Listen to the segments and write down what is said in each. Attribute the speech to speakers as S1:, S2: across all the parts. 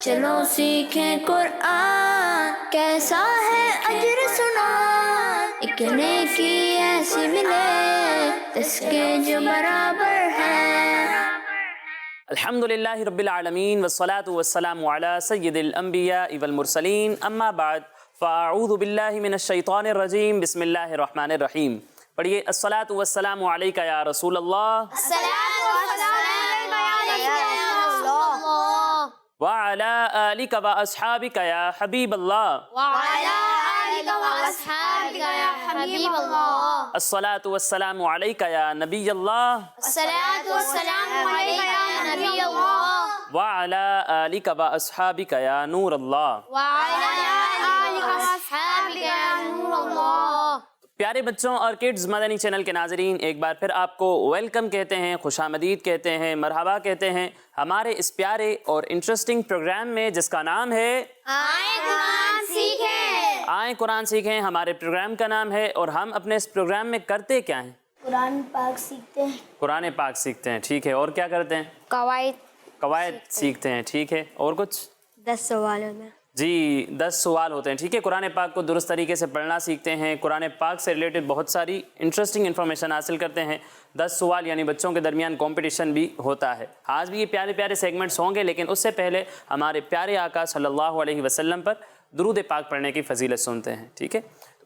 S1: چلو سیکھیں قرآن، کیسا ہے اجر سنا، ایک نیکی ایسی ملے اس کے جو برابر ہے۔
S2: الحمدللہ رب العالمین والصلاة والسلام علی سید الانبیاء والمرسلین، اما بعد فاعوذ باللہ من الشیطان الرجیم، بسم اللہ الرحمن الرحیم۔ پڑھیے الصلاة والسلام علیکہ یا رسول اللہ وعلی آلک و اصحابک یا حبیب اللہ الصلاة والسلام علیکہ یا نبی اللہ وعلی آلک و اصحابک یا نور اللہ۔ پیارے بچوں اور کڈز مدنی چینل کے ناظرین، ایک بار پھر آپ کو ویلکم کہتے ہیں، خوش آمدید کہتے ہیں، مرحبا کہتے ہیں ہمارے اس پیارے اور انٹرسٹنگ پروگرام میں جس کا نام ہے
S3: آئیں قرآن سیکھیں۔
S2: آئیں قرآن سیکھیں ہمارے پروگرام کا نام ہے، اور ہم اپنے اس پروگرام میں کرتے کیا ہیں؟
S3: قرآن پاک سیکھتے ہیں۔
S2: قرآن پاک سیکھتے ہیں، ٹھیک ہے، اور کیا کرتے ہیں؟ قواعد سیکھتے ہیں، ٹھیک ہے، اور کچھ؟
S3: 10 سوالوں میں
S2: جی 10 سوال ہوتے ہیں، ٹھیک ہے۔ قرآن پاک کو درست طریقے سے پڑھنا سیکھتے ہیں، قرآن پاک سے ریلیٹڈ بہت ساری انٹرسٹنگ انفارمیشن حاصل کرتے ہیں۔ 10 سوال یعنی بچوں کے درمیان کمپٹیشن بھی ہوتا ہے۔ آج بھی یہ پیارے پیارے سیگمنٹس ہوں گے، لیکن اس سے پہلے ہمارے پیارے آقا صلی اللہ علیہ وسلم پر درود پاک پڑھنے کی فضیلت سنتے ہیں، ٹھیک ہے۔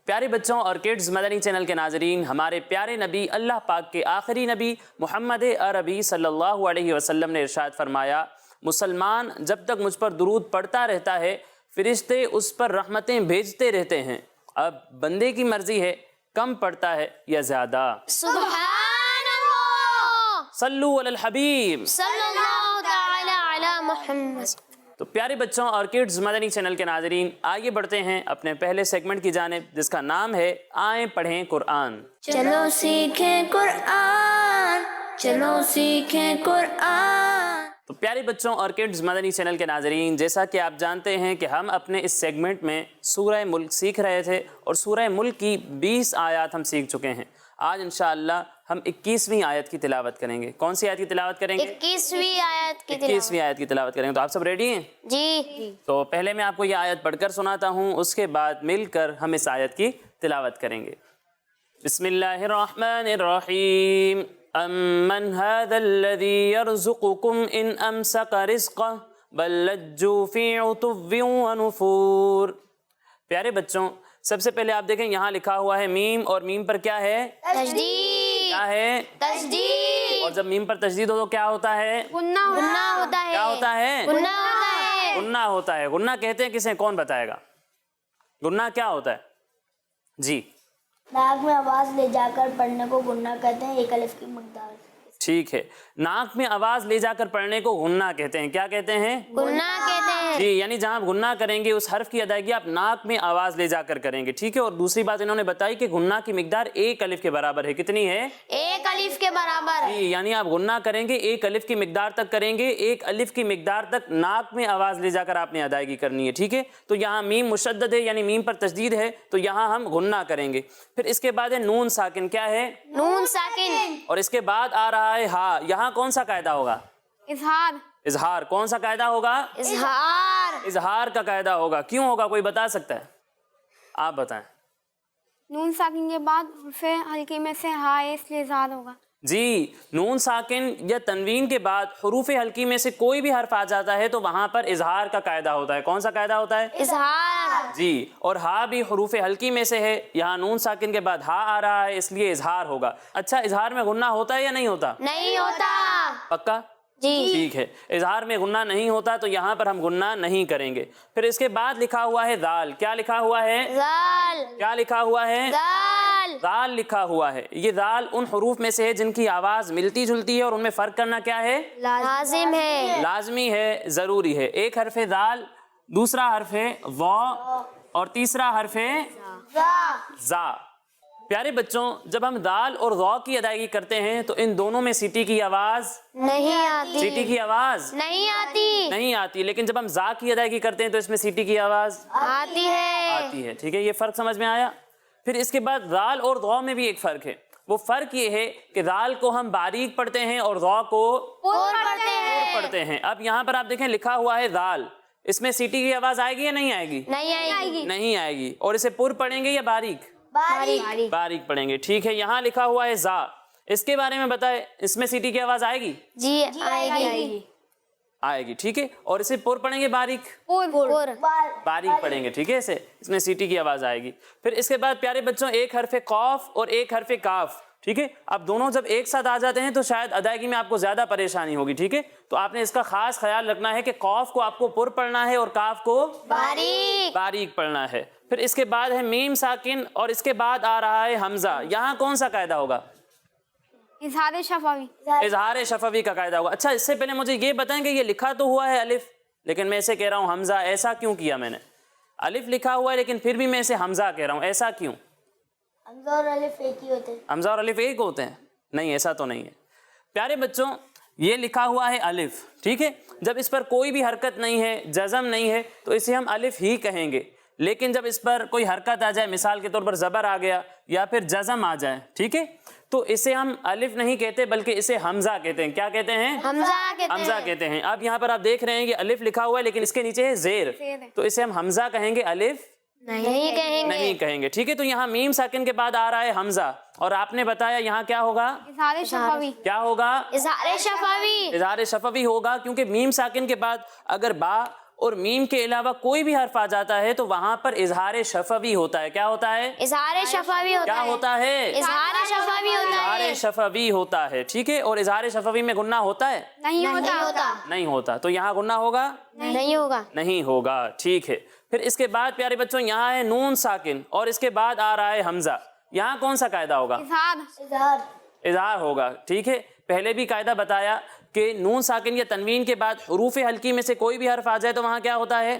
S2: پیارے بچوں اور کڈز مدنی چینل کے ناظرین، ہمارے پیارے نبی اللہ پاک کے آخری نبی محمد عربی صلی اللہ علیہ وسلم نے ارشاد فرمایا، مسلمان جب تک مجھ پر درود پڑھتا رہتا ہے فرشتے اس پر رحمتیں بھیجتے رہتے ہیں۔ اب بندے کی مرضی ہے کم پڑھتا ہے یا زیادہ۔
S3: سبحان اللہ،
S2: صلو علی الحبیب
S3: صلی اللہ تعالی علی محمد۔
S2: تو پیارے بچوں اور کڈز مدنی چینل کے ناظرین، آگے بڑھتے ہیں اپنے پہلے سیگمنٹ کی جانب، جس کا نام ہے آئیں پڑھیں قرآن۔
S1: چلو سیکھیں قرآن، چلو سیکھیں قرآن۔
S2: تو پیارے بچوں اور کڈز مدنی چینل کے ناظرین، جیسا کہ آپ جانتے ہیں کہ ہم اپنے اس سیگمنٹ میں سورہ ملک سیکھ رہے تھے، اور سورہ ملک کی 20 آیات ہم سیکھ چکے ہیں۔ آج انشاءاللہ ہم 21ویں آیت کی تلاوت کریں گے۔ کون سی آیت کی تلاوت کریں گے؟
S3: 21ویں آیت کی تلاوت۔
S2: 21ویں آیت کی تلاوت کریں گے۔ تو آپ سب ریڈی ہیں؟
S3: جی۔
S2: تو پہلے میں آپ کو یہ آیت پڑھ کر سناتا ہوں، اس کے بعد مل کر ہم اس آیت کی تلاوت کریں گے۔ بسم اللہ الرحمن الرحیم۔ امن هذا الذي يرزقكم ان امسك رزقه بل لجوا في عتو ونفور۔ پیارے بچوں، سب سے پہلے آپ دیکھیں یہاں لکھا ہوا ہے میم، اور میم پر کیا ہے؟
S3: تشدید۔
S2: کیا ہے؟
S3: تشدید۔
S2: اور جب میم پر تشدید ہو تو کیا ہوتا ہے؟
S3: غنہ ہوتا ہے۔
S2: کیا ہوتا ہے؟
S3: غنہ ہوتا ہے۔
S2: غنہ ہوتا ہے۔ غنہ کہتے ہیں کسے؟ کون بتائے گا؟ غنہ کیا ہوتا ہے؟ جی
S3: ناک میں آواز لے جا کر پڑھنے کو غنہ کہتے ہیں، ایک الف کی مقدار۔
S2: ٹھیک ہے، ناک میں آواز لے جا کر پڑھنے کو غنہ کہتے ہیں۔ کیا کہتے ہیں؟
S3: غنہ کہتے ہیں۔
S2: جی، یعنی جہاں آپ غنہ کریں گے اس حرف کی ادائیگی آپ ناک میں آواز لے جا کر کریں گے، ٹھیک ہے۔ اور دوسری بات انہوں نے بتائی کہ غنہ کی مقدار 1 الف کے برابر ہے۔ کتنی ہے؟
S3: 1 الف کے برابر۔
S2: جی، یعنی آپ غنہ کریں گے 1 الف کی مقدار تک کریں گے، 1 الف کی مقدار تک ناک میں آواز لے جا کر آپ نے ادائیگی کرنی ہے، ٹھیک ہے۔ تو یہاں میم مشدد ہے، یعنی میم پر تشدید ہے، تو یہاں ہم غنہ کریں گے۔ پھر اس کے بعد ہے نون ساکن۔ کیا ہے؟
S3: نون ساکن۔
S2: اور اس کے بعد آ رہا ہے ہا۔ یہاں کون سا قاعدہ ہوگا؟
S3: اظہار۔
S2: اظہار۔ کون سا قاعدہ ہوگا؟
S3: اظہار۔
S2: اظہار کا قاعدہ ہوگا۔ کیوں ہوگا؟ کوئی بتا سکتا ہے؟ آپ بتائیں۔
S4: نون ساکن کے بعد پھر ہلکی میں سے ہا ہے، اس لیے اظہار ہوگا۔
S2: جی، نون ساکن یا تنوین کے بعد حروف ہلکی میں سے کوئی بھی حرف آ جاتا ہے تو وہاں پر اظہار کا قاعدہ ہوتا ہے۔ کون سا قاعدہ ہوتا ہے؟
S3: اظہار۔
S2: جی، اور ہا بھی حروف ہلکی میں سے ہے، یہاں نون ساکن کے بعد ہا آ رہا ہے، اس لیے اظہار ہوگا۔ اچھا، اظہار میں غنہ ہوتا ہے یا نہیں ہوتا؟
S3: نہیں ہوتا۔
S2: پکا؟
S3: جی۔
S2: ٹھیک ہے، اظہار میں غنہ نہیں ہوتا تو یہاں پر ہم غنہ نہیں کریں گے۔ پھر اس کے بعد لکھا ہوا ہے ذال۔ کیا لکھا ہوا ہے؟
S3: ذال۔
S2: کیا لکھا ہوا ہے؟
S3: ذال۔
S2: ذال لکھا ہوا ہے۔ یہ ذال ان حروف میں سے ہے جن کی آواز ملتی جلتی ہے، اور ان میں فرق کرنا کیا ہے؟
S3: لازم ہے۔
S2: لازمی ہے، ضروری ہے۔ ایک حرف ہے ذال، دوسرا حرف ہے وا، اور تیسرا حرف ہے زا۔ پیارے بچوں، جب ہم دال اور ضا کی ادائیگی کرتے ہیں تو ان دونوں میں سیٹی کی آواز
S3: نہیں آتی۔
S2: سیٹی کی آواز
S3: نہیں آتی۔
S2: نہیں آتی، لیکن جب ہم زا کی ادائیگی کرتے ہیں تو اس میں سیٹی کی آواز
S3: آتی ہے۔
S2: آتی ہے، ٹھیک ہے۔ یہ فرق سمجھ میں آیا؟ پھر اس کے بعد دال اور ضا میں بھی ایک فرق ہے۔ وہ فرق یہ ہے کہ دال کو ہم باریک پڑھتے ہیں اور ضا کو
S3: پور پڑھتے ہیں۔
S2: پڑھتے ہیں۔ اب یہاں پر آپ دیکھیں لکھا ہوا ہے دال، اس میں سیٹی کی آواز آئے گی یا نہیں آئے گی؟
S3: نہیں آئے گی.
S2: نہیں آئے گی. اور اسے پر پڑھیں گے یا باریک؟
S3: باریک.
S2: باریک پڑھیں گے. ٹھیک ہے. یہاں لکھا ہوا ہے زا, اس کے بارے میں بتائے, اس میں سیٹی کی آواز آئے گی؟
S3: جی آئے گی.
S2: آئے گی. ٹھیک ہے. اور اسے پر پڑھیں گے باریک؟ باریک پڑھیں گے. ٹھیک ہے. اس میں سیٹی کی آواز آئے گی. پھر اس کے بعد پیارے بچوں ایک حرف قاف اور ایک حرف کاف. ٹھیک ہے. اب دونوں جب ایک ساتھ آ جاتے ہیں تو شاید ادائیگی میں آپ کو زیادہ پریشانی ہوگی. ٹھیک ہے. تو آپ نے اس کا خاص خیال رکھنا ہے کہ قاف کو آپ کو پر پڑھنا ہے اور کاف کو باریک پڑھنا ہے. پھر اس کے بعد ہے میم ساکن اور اس کے بعد آ رہا ہے حمزہ. یہاں کون سا قاعدہ ہوگا؟
S4: اظہار شفوی.
S2: اظہار شفوی کا قاعدہ ہوگا. اچھا اس سے پہلے مجھے یہ بتائیں کہ یہ لکھا تو ہوا ہے الف, لیکن میں اسے کہہ رہا ہوں حمزہ. ایسا کیوں کیا میں نے؟ الف لکھا ہوا ہے لیکن پھر بھی میں اسے حمزہ کہہ رہا ہوں. ایسا کیوں؟
S3: حمزہ اور الف ایک ہی ہوتے ہیں.
S2: حمزہ اور الف ایک ہوتے ہیں؟ نہیں, ایسا تو نہیں ہے پیارے بچوں. یہ لکھا ہوا ہے الف. ٹھیک ہے. جب اس پر کوئی بھی حرکت نہیں ہے, جزم نہیں ہے, تو اسے ہم الف ہی کہیں گے. لیکن جب اس پر کوئی حرکت آ جائے, مثال کے طور پر زبر آ گیا یا پھر جزم آ جائے, ٹھیک ہے, تو اسے ہم الف نہیں کہتے بلکہ اسے حمزہ کہتے ہیں. کیا کہتے ہیں؟ حمزہ کہتے ہیں. اب یہاں پر آپ دیکھ رہے ہیں کہ الف لکھا ہوا ہے لیکن اس کے نیچے ہے زیر, تو اسے ہم حمزہ کہیں گے, الف نہیں کہیں گے. ٹھیک ہے. تو یہاں میم ساکن کے بعد آ رہا ہے حمزہ, اور آپ نے بتایا یہاں کیا ہوگا؟
S4: اظہار شفوی.
S2: کیا ہوگا؟
S3: اظہار شفوی.
S2: اظہار شفوی ہوگا, کیونکہ میم ساکن کے بعد اگر با اور میم کے علاوہ کوئی بھی حرف آ جاتا ہے تو وہاں پر اظہار شفوی ہوتا ہے. کیا ہوتا ہے؟
S3: اظہار شفوی ہوتا
S2: کیا
S3: ہے.
S2: ہوتا ہے؟
S3: اظہار شفوی ہوتا ہے.
S2: اظہار شفوی ہوتا ہے. ٹھیک ہے. اور اظہار شفوی میں غنہ ہوتا ہے؟
S4: نہیں ہوتا.
S2: نہیں ہوتا. تو یہاں غنہ ہوگا؟
S3: نہیں ہوگا.
S2: نہیں ہوگا. ٹھیک ہے. پھر اس کے بعد پیارے بچوں یہاں ہے نون ساکن اور اس کے بعد آ رہا ہے حمزہ. یہاں کون سا قاعدہ ہوگا؟
S4: اظہار.
S2: اظہار ہوگا. ٹھیک ہے. پہلے بھی قاعدہ بتایا کہ نون ساکن یا تنوین کے بعد حروف حلقی میں سے کوئی بھی حرف آ جائے تو وہاں کیا ہوتا ہے؟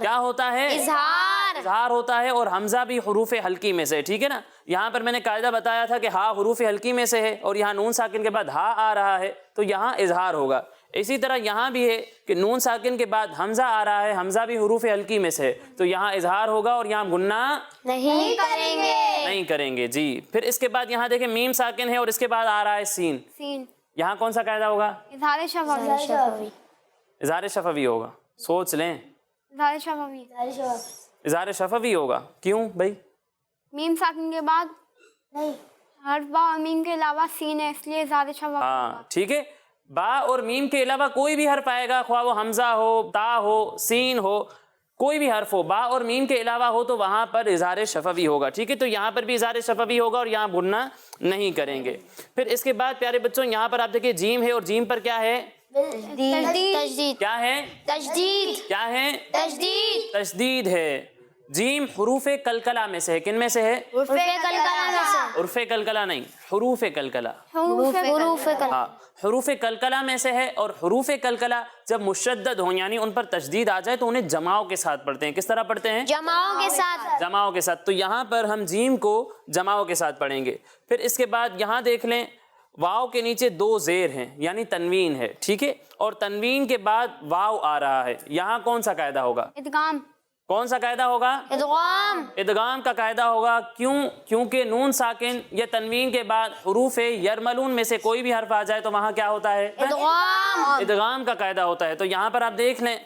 S2: کیا ہوتا ہے؟ اظہار ہوتا ہے. اور حمزہ بھی حروف حلقی میں سے. ٹھیک ہے نا. یہاں پر میں نے قاعدہ بتایا تھا کہ ہا حروف حلقی میں سے ہے اور یہاں نون ساکن کے بعد ہا آ رہا ہے تو یہاں اظہار ہوگا. اسی طرح یہاں بھی ہے کہ نون ساکن کے بعد حمزہ آ رہا ہے, حمزہ بھی حروف حلقی میں سے ہے تو یہاں اظہار ہوگا اور یہاں غنہ نہیں کریں گے. جی. پھر اس کے بعد یہاں دیکھیں میم ساکن ہے اور اس کے بعد آ رہا ہے سین. یہاں کون سا قاعدہ ہوگا؟
S4: اظہار شفوی.
S2: اظہار شفوی ہوگا. سوچ لیں.
S4: اظہار شفوی.
S2: اظہار شفوی ہوگا. کیوں بھائی؟
S4: میم ساکن کے بعد حرف با اور میم کے علاوہ سین ہے, اس لیے اظہار شفوی.
S2: ہاں ٹھیک ہے. با اور میم کے علاوہ کوئی بھی حرف آئے گا, خواہ وہ حمزہ ہو, تا ہو, سین ہو, کوئی بھی حرف ہو, با اور میم کے علاوہ ہو تو وہاں پر اظہار شفوی ہوگا. ٹھیک ہے. تو یہاں پر بھی اظہار شفوی ہوگا اور یہاں غنہ نہیں کریں گے. پھر اس کے بعد پیارے بچوں یہاں پر آپ دیکھیں جیم ہے اور جیم پر کیا ہے؟
S3: تشدید.
S2: کیا ہے؟
S3: تشدید.
S2: کیا ہے؟
S3: تشدید.
S2: تشدید ہے. جیم حروف کلکلہ میں سے ہے. کن میں سے ہے؟
S3: حروف کلکلہ میں سے.
S2: عرف کلکلہ نہیں, حروف کلکلہ.
S3: حروف کلکلہ.
S2: ہاں حروف کلکلہ میں سے ہے. اور حروف کلکلہ جب مشدد ہوں یعنی ان پر تشدید آ جائے تو انہیں جماؤں کے ساتھ پڑھتے ہیں. کس طرح پڑھتے ہیں؟
S3: جماؤں کے ساتھ.
S2: جماؤں کے ساتھ. تو یہاں پر ہم جیم کو جماؤں کے ساتھ پڑھیں گے. پھر اس کے بعد یہاں دیکھ لیں واو کے نیچے دو زیر ہیں یعنی تنوین ہے. ٹھیک ہے. اور تنوین کے بعد واو آ رہا ہے. یہاں کون سا قاعدہ ہوگا؟
S4: ادغام.
S2: کون سا قاعدہ ہوگا؟ ادغام کا قاعدہ ہوگا. کیونکہ نون ساکن یا تنوین کے بعد حروف یرملون میں سے کوئی بھی حرف آ جائے تو وہاں کیا ہوتا ہے؟ ادغام کا قاعدہ ہوتا ہے. تو یہاں پر آپ دیکھ لیں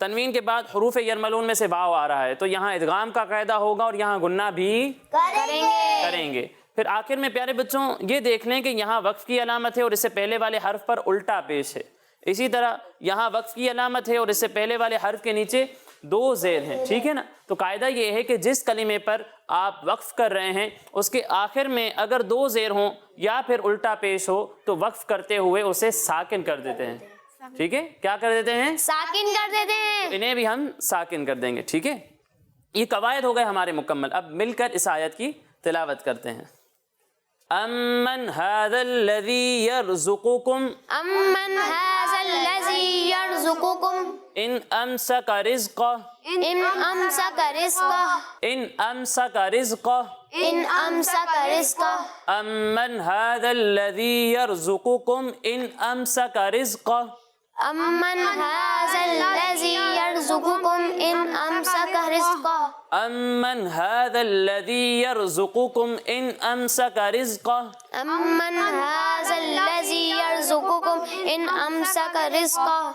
S2: تنوین کے بعد حروف یرملون میں سے واو آ رہا ہے تو یہاں ادغام کا قاعدہ ہوگا اور یہاں غنہ بھی کریں گے. پھر آخر میں پیارے بچوں یہ دیکھ لیں کہ یہاں وقف کی علامت ہے اور اس سے پہلے والے حرف پر الٹا پیش ہے. اسی طرح یہاں وقف کی علامت ہے اور اس سے پہلے والے حرف کے نیچے دو زیر ہیں. ٹھیک ہے نا. تو قاعدہ یہ ہے کہ جس کلمے پر آپ وقف کر رہے ہیں اس کے آخر میں اگر دو زیر ہوں یا پھر الٹا پیش ہو تو وقف کرتے ہوئے اسے ساکن کر دیتے ہیں. ٹھیک ہے. کیا کر دیتے ہیں؟
S3: ساکن کر دیتے ہیں.
S2: انہیں بھی ہم ساکن کر دیں گے. ٹھیک ہے. یہ قواعد ہو گئے ہمارے مکمل. اب مل کر اس آیت کی تلاوت کرتے ہیں. امن هذا الذي يرزقكم
S3: امن هذا الذي يرزقكم
S2: ان امسك رزقه
S3: ان امسك رزقه
S2: ان امسك رزقه
S3: ان امسك رزقه
S2: امن هذا الذي يرزقكم ان امسك رزقه
S3: امن هذا الذي يرزقكم ان امسك رزقه
S2: امن هذا الذي يرزقكم ان امسك رزقه
S3: امن هذا الذي يرزقكم ان امسك رزقه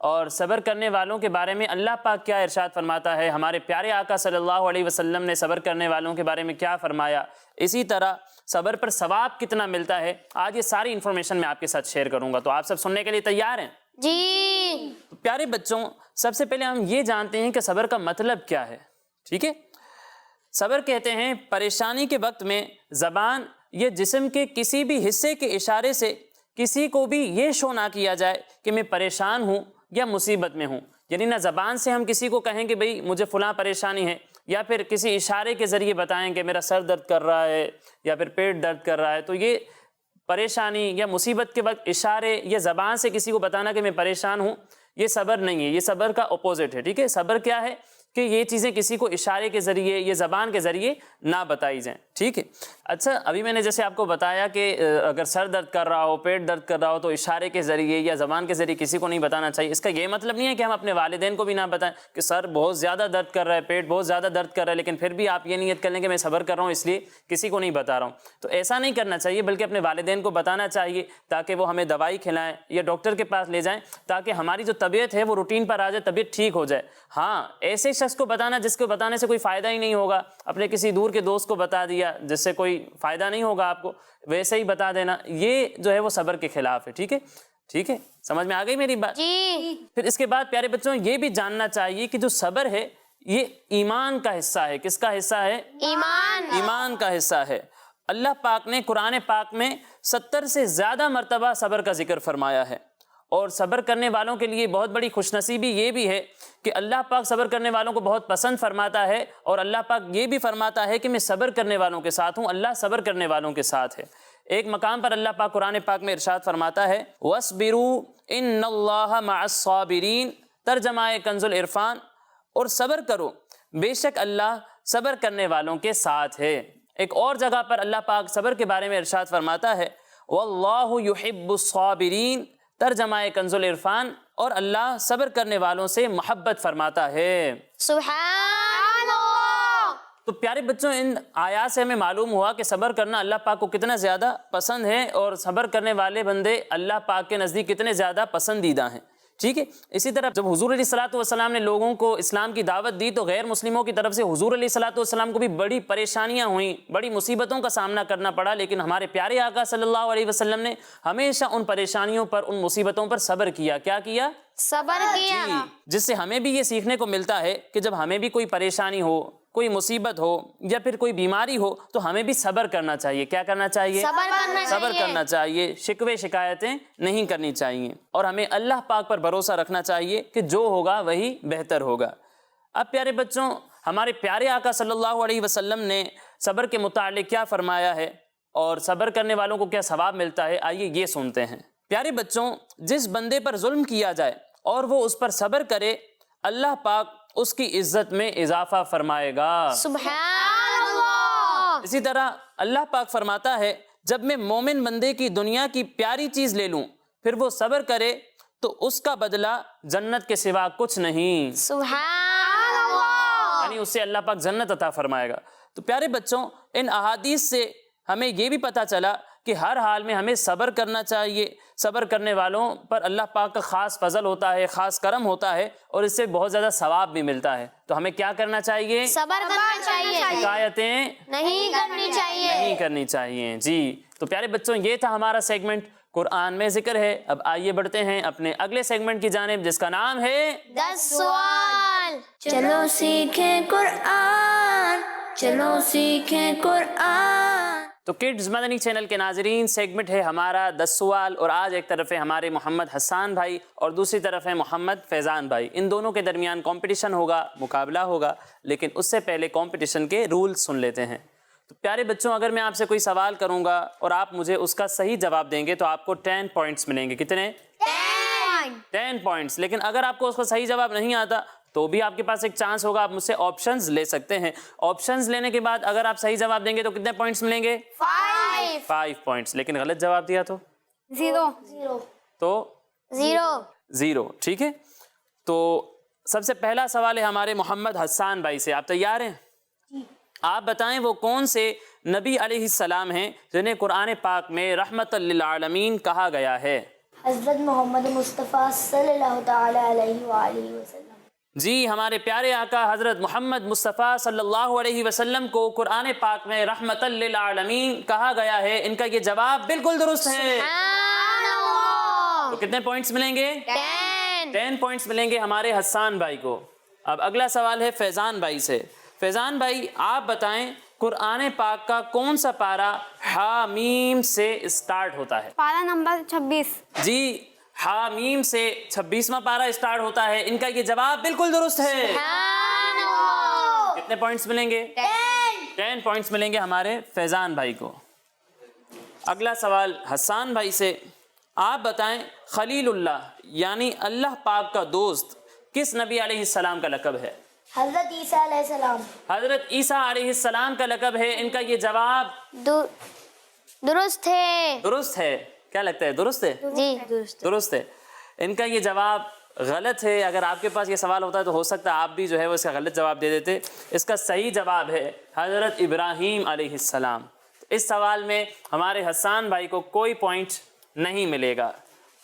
S2: اور صبر کرنے والوں کے بارے میں اللہ پاک کیا ارشاد فرماتا ہے، ہمارے پیارے آقا صلی اللہ علیہ وسلم نے صبر کرنے والوں کے بارے میں کیا فرمایا، اسی طرح صبر پر ثواب کتنا ملتا ہے، آج یہ ساری انفارمیشن میں آپ کے ساتھ شیئر کروں گا۔ تو آپ سب سننے کے لیے تیار ہیں؟
S1: جی۔
S2: پیارے بچوں، سب سے پہلے ہم یہ جانتے ہیں کہ صبر کا مطلب کیا ہے، ٹھیک ہے؟ صبر کہتے ہیں پریشانی کے وقت میں زبان یا جسم کے کسی بھی حصے کے اشارے سے کسی کو بھی یہ شو نہ کیا جائے کہ میں پریشان ہوں یا مصیبت میں ہوں، یعنی نہ زبان سے ہم کسی کو کہیں کہ بھئی مجھے فلاں پریشانی ہے، یا پھر کسی اشارے کے ذریعے بتائیں کہ میرا سر درد کر رہا ہے یا پھر پیٹ درد کر رہا ہے۔ تو یہ پریشانی یا مصیبت کے وقت اشارے یا زبان سے کسی کو بتانا کہ میں پریشان ہوں، یہ صبر نہیں ہے، یہ صبر کا اپوزٹ ہے، ٹھیک ہے؟ صبر کیا ہے کہ یہ چیزیں کسی کو اشارے کے ذریعے یا زبان کے ذریعے نہ بتائی جائیں، ٹھیک ہے؟ اچھا، ابھی میں نے جیسے آپ کو بتایا کہ اگر سر درد کر رہا ہو، پیٹ درد کر رہا ہو تو اشارے کے ذریعے یا زبان کے ذریعے کسی کو نہیں بتانا چاہیے۔ اس کا یہ مطلب نہیں ہے کہ ہم اپنے والدین کو بھی نہ بتائیں کہ سر بہت زیادہ درد کر رہا ہے، پیٹ بہت زیادہ درد کر رہا ہے، لیکن پھر بھی آپ یہ نیت کر لیں کہ میں صبر کر رہا ہوں اس لیے کسی کو نہیں بتا رہا ہوں۔ تو ایسا نہیں کرنا چاہیے، بلکہ اپنے والدین کو بتانا چاہیے تاکہ وہ ہمیں دوائی کھلائیں یا ڈاکٹر کے پاس لے جائیں تاکہ ہماری جو طبیعت ہے وہ روٹین پر آ جائے، طبیعت ٹھیک ہو جائے۔ ہاں، ایسے شخص کو بتانا جس کو بتانے سے کوئی فائدہ ہی نہیں ہوگا، اپنے کسی دور کے دوست کو بتا دیا جس سے کوئی فائدہ نہیں ہوگا آپ کو، ویسے ہی بتا دینا، یہ جو ہے وہ صبر کے خلاف ہے، ٹھیک ہے؟ ٹھیک ہے، سمجھ میں آ گئی میری بات؟
S1: جی۔
S2: پھر اس کے بعد پیارے بچوں یہ بھی جاننا چاہیے کہ جو صبر ہے یہ ایمان کا حصہ ہے۔ کس کا حصہ ہے؟ ایمان کا حصہ ہے۔ اللہ پاک نے قرآن پاک میں 70 سے زیادہ مرتبہ صبر کا ذکر فرمایا ہے، اور صبر کرنے والوں کے لیے بہت بڑی خوش نصیبی یہ بھی ہے کہ اللہ پاک صبر کرنے والوں کو بہت پسند فرماتا ہے، اور اللہ پاک یہ بھی فرماتا ہے کہ میں صبر کرنے والوں کے ساتھ ہوں، اللہ صبر کرنے والوں کے ساتھ ہے۔ ایک مقام پر اللہ پاک قرآن پاک میں ارشاد فرماتا ہے وَاصْبِرُوا إِنَّ اللَّهَ مَعَ الصَّابِرِينَ، ترجمہ کنز العرفان، اور صبر کرو، بے شک اللہ صبر کرنے والوں کے ساتھ ہے۔ ایک اور جگہ پر اللہ پاک صبر کے بارے میں ارشاد فرماتا ہے وَاللَّهُ يُحِبُّ الصَّابِرِينَ، ترجمہ کنز العرفان، اور اللہ صبر کرنے والوں سے محبت فرماتا ہے۔
S1: سبحان اللہ۔
S2: تو پیارے بچوں، ان آیات سے ہمیں معلوم ہوا کہ صبر کرنا اللہ پاک کو کتنا زیادہ پسند ہے، اور صبر کرنے والے بندے اللہ پاک کے نزدیک کتنے زیادہ پسندیدہ ہیں، ٹھیک ہے؟ اسی طرح جب حضور علیہ الصلوۃ والسلام نے لوگوں کو اسلام کی دعوت دی تو غیر مسلموں کی طرف سے حضور علیہ الصلوۃ والسلام کو بھی بڑی پریشانیاں ہوئیں، بڑی مصیبتوں کا سامنا کرنا پڑا، لیکن ہمارے پیارے آقا صلی اللہ علیہ وسلم نے ہمیشہ ان پریشانیوں پر، ان مصیبتوں پر صبر کیا۔ کیا کیا؟
S1: صبر کیا۔
S2: جی، جس سے ہمیں بھی یہ سیکھنے کو ملتا ہے کہ جب ہمیں بھی کوئی پریشانی ہو، کوئی مصیبت ہو یا پھر کوئی بیماری ہو تو ہمیں بھی صبر کرنا چاہیے۔ کیا کرنا چاہیے؟ صبر کرنا چاہیے، شکوے شکایتیں نہیں کرنی چاہیے، اور ہمیں اللہ پاک پر بھروسہ رکھنا چاہیے کہ جو ہوگا وہی بہتر ہوگا۔ اب پیارے بچوں، ہمارے پیارے آقا صلی اللہ علیہ وسلم نے صبر کے متعلق کیا فرمایا ہے اور صبر کرنے والوں کو کیا ثواب ملتا ہے، آئیے یہ سنتے ہیں۔ پیارے بچوں، جس بندے پر ظلم کیا جائے اور وہ اس پر صبر کرے، اللہ پاک اس کی عزت میں اضافہ فرمائے گا۔
S1: سبحان اللہ۔
S2: اسی طرح اللہ پاک فرماتا ہے جب میں مومن بندے کی دنیا کی پیاری چیز لے لوں پھر وہ صبر کرے تو اس کا بدلہ جنت کے سوا کچھ نہیں،
S1: سبحان اللہ۔
S2: یعنی اس سے اللہ پاک جنت عطا فرمائے گا۔ تو پیارے بچوں، ان احادیث سے ہمیں یہ بھی پتہ چلا کہ ہر حال میں ہمیں صبر کرنا چاہیے۔ صبر کرنے والوں پر اللہ پاک کا خاص فضل ہوتا ہے، خاص کرم ہوتا ہے، اور اس سے بہت زیادہ ثواب بھی ملتا ہے۔ تو ہمیں کیا کرنا چاہیے؟
S1: صبر کرنا چاہیے،
S2: شکایتیں
S1: نہیں کرنی چاہیے،
S2: نہیں کرنی چاہیے۔ جی، تو پیارے بچوں، یہ تھا ہمارا سیگمنٹ قرآن میں ذکر ہے۔ اب آئیے بڑھتے ہیں اپنے اگلے سیگمنٹ کی جانب، جس کا نام ہے
S1: 10 سوال۔ چلو سیکھیں قرآن، چلو سیکھیں قرآن۔
S2: تو کڈز مدنی چینل کے ناظرین، سیگمنٹ ہے ہمارا 10 سوال، اور آج ایک طرف ہے ہمارے محمد حسان بھائی اور دوسری طرف ہے محمد فیضان بھائی۔ ان دونوں کے درمیان کمپٹیشن ہوگا، مقابلہ ہوگا، لیکن اس سے پہلے کمپٹیشن کے رول سن لیتے ہیں۔ تو پیارے بچوں، اگر میں آپ سے کوئی سوال کروں گا اور آپ مجھے اس کا صحیح جواب دیں گے تو آپ کو 10 پوائنٹس ملیں گے۔ کتنے؟ 10 پوائنٹس۔ لیکن اگر آپ کو اس کا صحیح جواب نہیں آتا تو بھی آپ کے پاس ایک چانس ہوگا، آپ مجھ سے آپشنز لے سکتے ہیں۔ آپشنز لینے کے بعد اگر آپ صحیح جواب دیں گے تو کتنے پوائنٹس ملیں گے؟ 5 پوائنٹس۔ لیکن غلط جواب دیا تو
S4: 0
S2: تو
S1: 0۔
S2: ٹھیک ہے۔ تو سب سے پہلا سوال ہے ہمارے محمد حسان بھائی سے۔ آپ تیار ہیں؟ آپ بتائیں وہ کون سے نبی علیہ السلام ہیں جنہیں قرآن پاک میں رحمت للعالمین کہا گیا ہے؟
S3: حضرت محمد مصطفیٰ صلی اللہ تعالی علیہ وآلہ وسلم.
S2: جی ہمارے پیارے آقا حضرت محمد مصطفیٰ صلی اللہ علیہ وسلم کو قرآن پاک میں رحمت للعالمین کہا گیا ہے. ان کا یہ جواب بالکل درست ہے. تو کتنے پوائنٹس ملیں گے؟ 10 پوائنٹس ملیں گے ہمارے حسان بھائی کو. اب اگلا سوال ہے فیضان بھائی سے. فیضان بھائی آپ بتائیں قرآن پاک کا کون سا پارہ حامیم سے اسٹارٹ ہوتا ہے؟
S4: پارہ نمبر 26.
S2: جی حامیم سے 26واں پارہ اسٹارٹ ہوتا ہے. ان کا یہ جواب بالکل درست ہے. کتنے پوائنٹس ملیں گے؟ 10 پوائنٹس ملیں گے ہمارے فیضان بھائی کو. اگلا سوال حسان بھائی سے. آپ بتائیں خلیل اللہ یعنی اللہ پاک کا دوست کس نبی علیہ السلام کا لقب ہے؟
S3: حضرت عیسیٰ علیہ السلام.
S2: حضرت عیسیٰ علیہ السلام کا لقب ہے. ان کا یہ جواب
S1: درست ہے.
S2: درست ہے. کیا لگتا ہے درست ہے؟
S1: جی
S2: درست ہے. ان کا یہ جواب غلط ہے. اگر آپ کے پاس یہ سوال ہوتا ہے تو ہو سکتا ہے آپ بھی جو ہے وہ اس کا غلط جواب دے دیتے. اس کا صحیح جواب ہے حضرت ابراہیم علیہ السلام. اس سوال میں ہمارے حسان بھائی کو کوئی پوائنٹ نہیں ملے گا.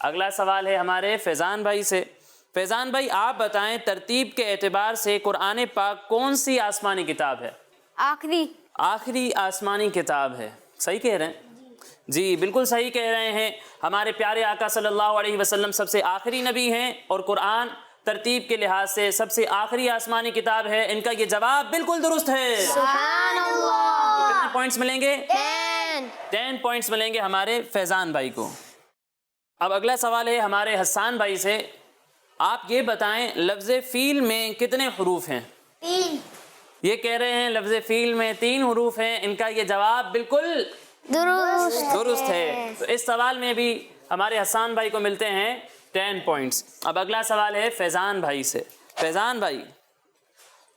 S2: اگلا سوال ہے ہمارے فیضان بھائی سے. فیضان بھائی آپ بتائیں ترتیب کے اعتبار سے قرآن پاک کون سی آسمانی کتاب ہے؟ آخری آسمانی کتاب ہے. صحیح کہہ رہے ہیں؟ جی بالکل صحیح کہہ رہے ہیں. ہمارے پیارے آقا صلی اللہ علیہ وسلم سب سے آخری نبی ہیں اور قرآن ترتیب کے لحاظ سے سب سے آخری آسمانی کتاب ہے. ان کا یہ جواب بالکل درست ہے.
S1: سبحان اللہ.
S2: تو کتنے پوائنٹس ملیں گے؟
S1: 10
S2: پوائنٹس ملیں گے ہمارے فیضان بھائی کو. اب اگلا سوال ہے ہمارے حسان بھائی سے. آپ یہ بتائیں لفظ فیل میں کتنے حروف ہیں؟
S3: 3.
S2: یہ کہہ رہے ہیں لفظ فیل میں 3 حروف ہیں. ان کا یہ جواب بالکل درست ہے. تو اس سوال میں بھی ہمارے حسان بھائی کو ملتے ہیں 10 پوائنٹس. اب اگلا سوال ہے فیضان بھائی سے. فیضان بھائی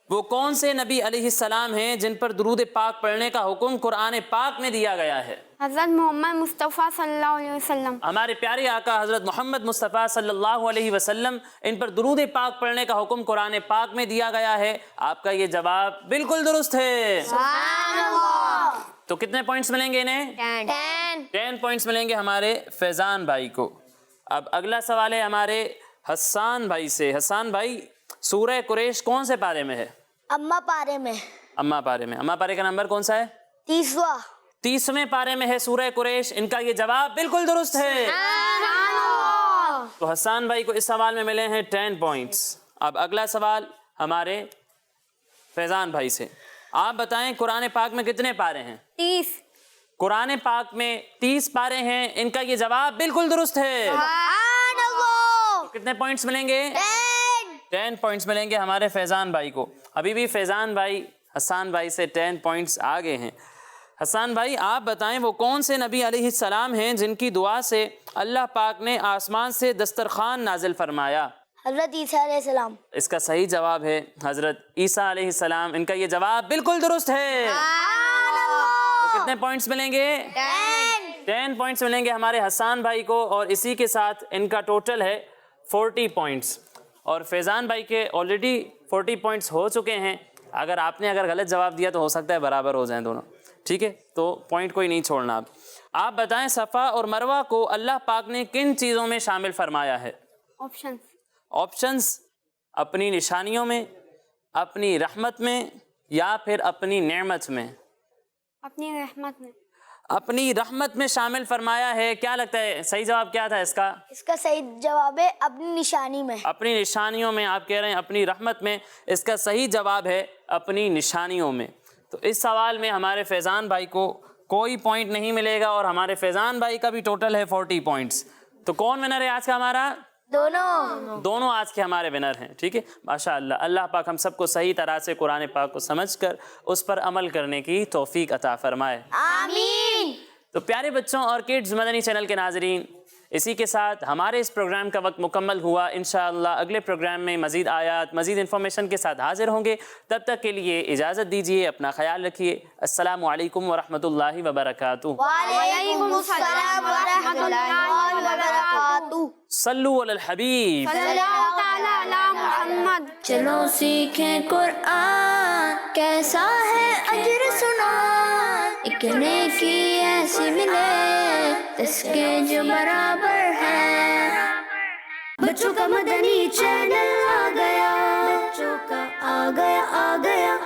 S2: وہ کون سے نبی علیہ السلام ہیں جن پر درود پاک پڑھنے کا حکم قرآن پاک میں دیا گیا ہے؟
S4: حضرت محمد مصطفیٰ صلی اللہ علیہ وسلم.
S2: ہمارے پیارے آقا حضرت محمد مصطفیٰ صلی اللہ علیہ وسلم ان پر درود پاک پڑھنے کا حکم قرآن پاک میں دیا گیا ہے. آپ کا یہ جواب بالکل درست ہے. تو کتنے پوائنٹس ملیں گے انہیں؟ 10 پوائنٹس ملیں گے ہمارے فیضان بھائی کو. اب اگلا سوال ہے ہمارے حسان بھائی سے. حسان بھائی سورہ قریش کون سے پارے میں ہے؟
S3: اما پارے میں.
S2: اما پارے میں. اما پارے کا نمبر کون سا ہے؟ 30ویں پارے میں ہے سورہ قریش. ان کا یہ جواب بالکل درست ہے. تو حسان بھائی کو اس سوال میں ملے ہیں 10 پوائنٹس. اب اگلا سوال ہمارے فیضان بھائی سے. آپ بتائیں قرآن پاک میں کتنے پارے ہیں؟
S4: 30.
S2: قرآن پاک میں 30 پارے ہیں. ان کا یہ جواب بالکل درست ہے. کتنے پوائنٹس ملیں گے؟ 10 پوائنٹس ملیں گے ہمارے فیضان بھائی کو. ابھی بھی فیضان بھائی حسان بھائی سے 10 پوائنٹس آگے ہیں. حسان بھائی آپ بتائیں وہ کون سے نبی علیہ السلام ہیں جن کی دعا سے اللہ پاک نے آسمان سے دسترخوان نازل فرمایا؟
S3: حضرت عیسیٰ علیہ السلام.
S2: اس کا صحیح جواب ہے حضرت عیسیٰ علیہ السلام. ان کا یہ جواب بالکل درست ہے. تو کتنے پوائنٹس ملیں گے؟ 10 پوائنٹس ملیں گے ہمارے حسان بھائی کو. اور اسی کے ساتھ ان کا ٹوٹل ہے 40 پوائنٹس. اور فیضان بھائی کے آلریڈی 40 پوائنٹس ہو چکے ہیں. اگر غلط جواب دیا تو ہو سکتا ہے برابر ہو جائیں دونوں. ٹھیک ہے تو پوائنٹ کوئی نہیں چھوڑنا. آپ بتائیں صفا اور مروہ کو اللہ پاک نے کن چیزوں میں شامل فرمایا ہے؟ آپشنز اپنی نشانیوں میں, اپنی رحمت میں, یا پھر اپنی نعمت میں؟ اپنی رحمت میں شامل فرمایا ہے. کیا لگتا ہے صحیح جواب کیا تھا اس کا؟
S3: اس کا صحیح جواب ہے اپنی نشانی میں.
S2: اپنی نشانیوں میں. آپ کہہ رہے ہیں اپنی رحمت میں. اس کا صحیح جواب ہے اپنی نشانیوں میں. تو اس سوال میں ہمارے فیضان بھائی کو کوئی پوائنٹ نہیں ملے گا اور ہمارے فیضان بھائی کا بھی ٹوٹل ہے 40 پوائنٹس. تو کون ونر ہے آج کا ہمارا؟ دونوں آج کے ہمارے ونر ہیں. ٹھیک ہے ماشاءاللہ. اللہ پاک ہم سب کو صحیح طرح سے قرآن پاک کو سمجھ کر اس پر عمل کرنے کی توفیق عطا فرمائے.
S1: آمین.
S2: تو پیارے بچوں اور کڈز مدنی چینل کے ناظرین, اسی کے ساتھ ہمارے اس پروگرام کا وقت مکمل ہوا. انشاءاللہ اگلے پروگرام میں مزید آیات, مزید انفارمیشن کے ساتھ حاضر ہوں گے. تب تک کے لیے اجازت دیجیے. اپنا خیال رکھیے. السلام علیکم ورحمۃ اللہ وبرکاتہ.
S3: وعلیکم السلام ورحمۃ اللہ وبرکاتہ.
S2: صلو علی الحبیب.
S1: چلو سیکھیں قرآن کیسا ہے اجر سنا.
S3: ایک نیکی ایسی ملے اس کے جو برابر ہے. بچوں کا مدنی چینل آ گیا, بچوں کا آ گیا